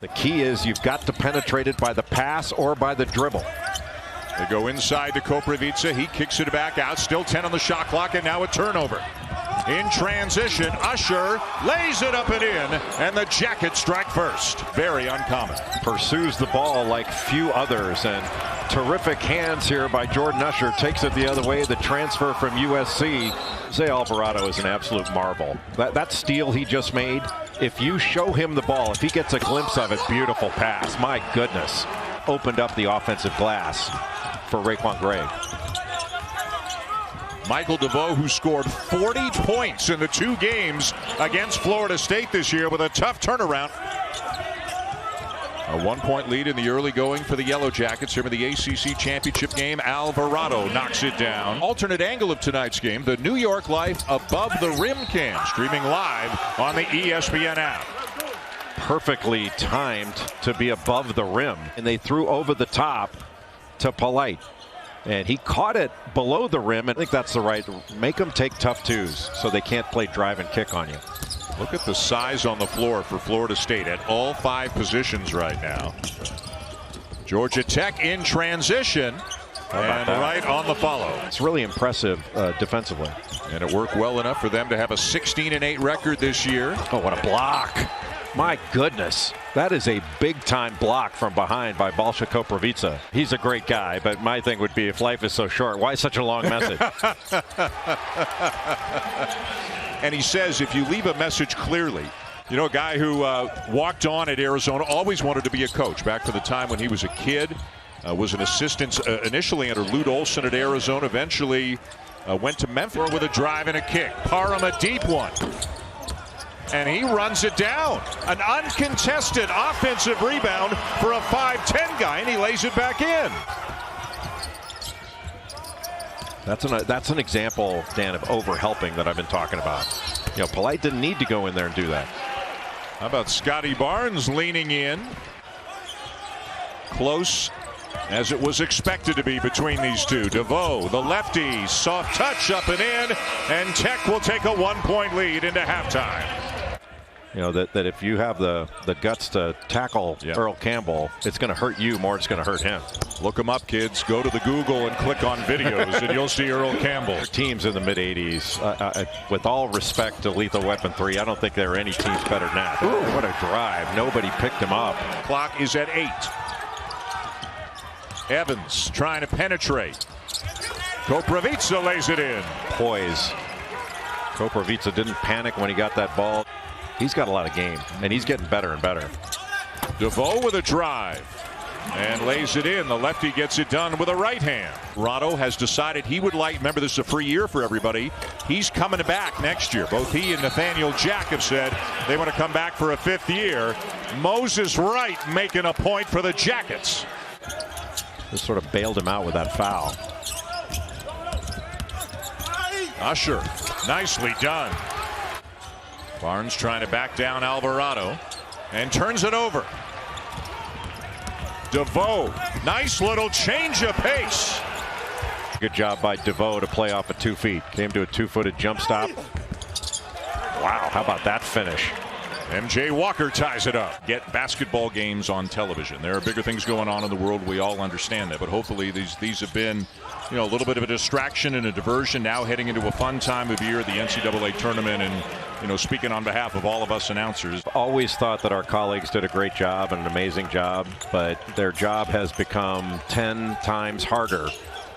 The key is you've got to penetrate it by the pass or by the dribble. They go inside to Koprivica. He kicks it back out. Still 10 on the shot clock, and now a turnover. In transition, Usher lays it up and in, and the Jackets strike first. Very uncommon. Pursues the ball like few others, and terrific hands here by Jordan Usher. Takes it the other way. The transfer from USC. Jose Alvarado is an absolute marvel. That steal he just made, if you show him the ball, if he gets a glimpse of it, beautiful pass. My goodness. Opened up the offensive glass for Raekwon Gray. Michael DeVoe, who scored 40 points in the 2 games against Florida State this year with a tough turnaround. A 1-point lead in the early going for the Yellow Jackets here in the ACC Championship game. Alvarado knocks it down. Alternate angle of tonight's game, the New York Life Above the Rim cam, streaming live on the ESPN app. Perfectly timed to be above the rim, and they threw over the top to Polite, and he caught it below the rim. And I think that's the right. Make them take tough twos so they can't play drive and kick on you. Look at the size on the floor for Florida State at all 5 positions right now. Georgia Tech in transition and right on the follow. It's really impressive defensively. And it worked well enough for them to have a 16-8 record this year. Oh, what a block. My goodness. That is a big-time block from behind by Balša Koprivica. He's a great guy, but my thing would be, if life is so short, why such a long message? And he says, if you leave a message clearly, you know, a guy who walked on at Arizona, always wanted to be a coach. Back for the time when he was a kid, was an assistant initially under Lute Olson at Arizona, eventually went to Memphis with a drive and a kick. Parham, a deep one. And he runs it down. An uncontested offensive rebound for a 5'10 guy, and he lays it back in. That's an example, Dan, of overhelping that I've been talking about. You know, Polite didn't need to go in there and do that. How about Scotty Barnes leaning in? Close as it was expected to be between these two. DeVoe, the lefty, soft touch up and in, and Tech will take a 1-point lead into halftime. You know, that if you have the guts to tackle Earl Campbell, it's going to hurt you more than it's going to hurt him. Look him up, kids. Go to the Google and click on videos, and you'll see Earl Campbell. Teams in the mid-'80s, with all respect to Lethal Weapon 3, I don't think there are any teams better than that. Ooh, what a drive. Nobody picked him up. Clock is at 8. Evans trying to penetrate. Koprivica lays it in. Poise. Koprivica didn't panic when he got that ball. He's got a lot of game, and he's getting better and better. DeVoe with a drive and lays it in. The lefty gets it done with a right hand. Rado has decided he would like, remember this is a free year for everybody, he's coming back next year. Both he and Nathaniel Jack have said they want to come back for a 5th year. Moses Wright making a point for the Jackets. Just sort of bailed him out with that foul. Usher, nicely done. Barnes trying to back down Alvarado and turns it over. DeVoe, nice little change of pace. Good job by DeVoe to play off of 2 feet. Came to a 2-footed jump stop. Wow, how about that finish? MJ Walker ties it up. Get basketball games on television. There are bigger things going on in the world. We all understand that. But hopefully these have been, you know, a little bit of a distraction and a diversion. Now heading into a fun time of year, the NCAA tournament. And, you know, speaking on behalf of all of us announcers. Always thought that our colleagues did a great job and an amazing job. But their job has become 10 times harder.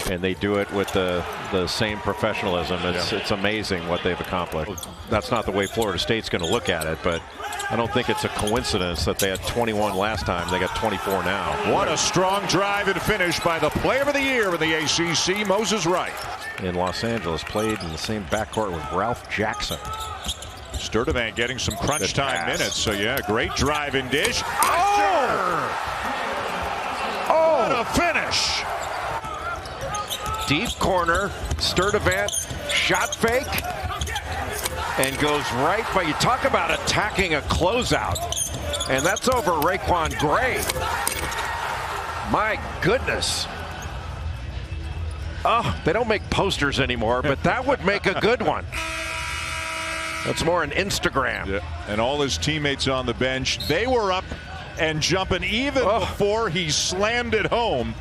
And they do it with the same professionalism. It's amazing what they've accomplished. That's not the way Florida State's going to look at it, but I don't think it's a coincidence that they had 21 last time. They got 24 now. What a strong drive and finish by the player of the year in the ACC, Moses Wright. In Los Angeles, played in the same backcourt with Ralph Jackson. Sturdivant getting some crunch time minutes. So, yeah, great drive and dish. What a finish. Deep corner, Sturdivant, shot fake, and goes right. But you talk about attacking a closeout, and that's over Raekwon Gray. My goodness. Oh, they don't make posters anymore, but that would make a good one. That's more an Instagram. Yeah. And all his teammates on the bench, they were up and jumping even before he slammed it home.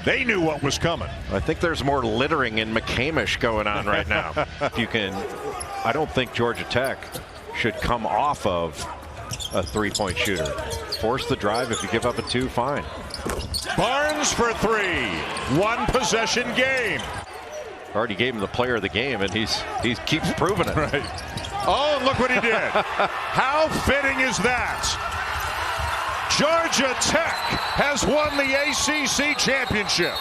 They knew what was coming. I think there's more littering in McCamish going on right now. If you can, I don't think Georgia Tech should come off of a three-point shooter. Force the drive. If you give up a 2, fine. Barnes for 3. One possession game. Already gave him the player of the game, and he keeps proving it. Right. Oh, and look what he did. How fitting is that? Georgia Tech has won the ACC championship.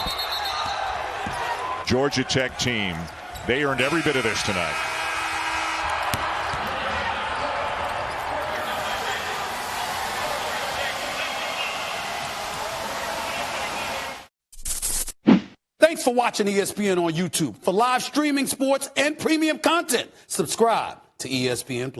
Georgia Tech team, they earned every bit of this tonight. Thanks for watching ESPN on YouTube. For live streaming, sports, and premium content, subscribe to ESPN+.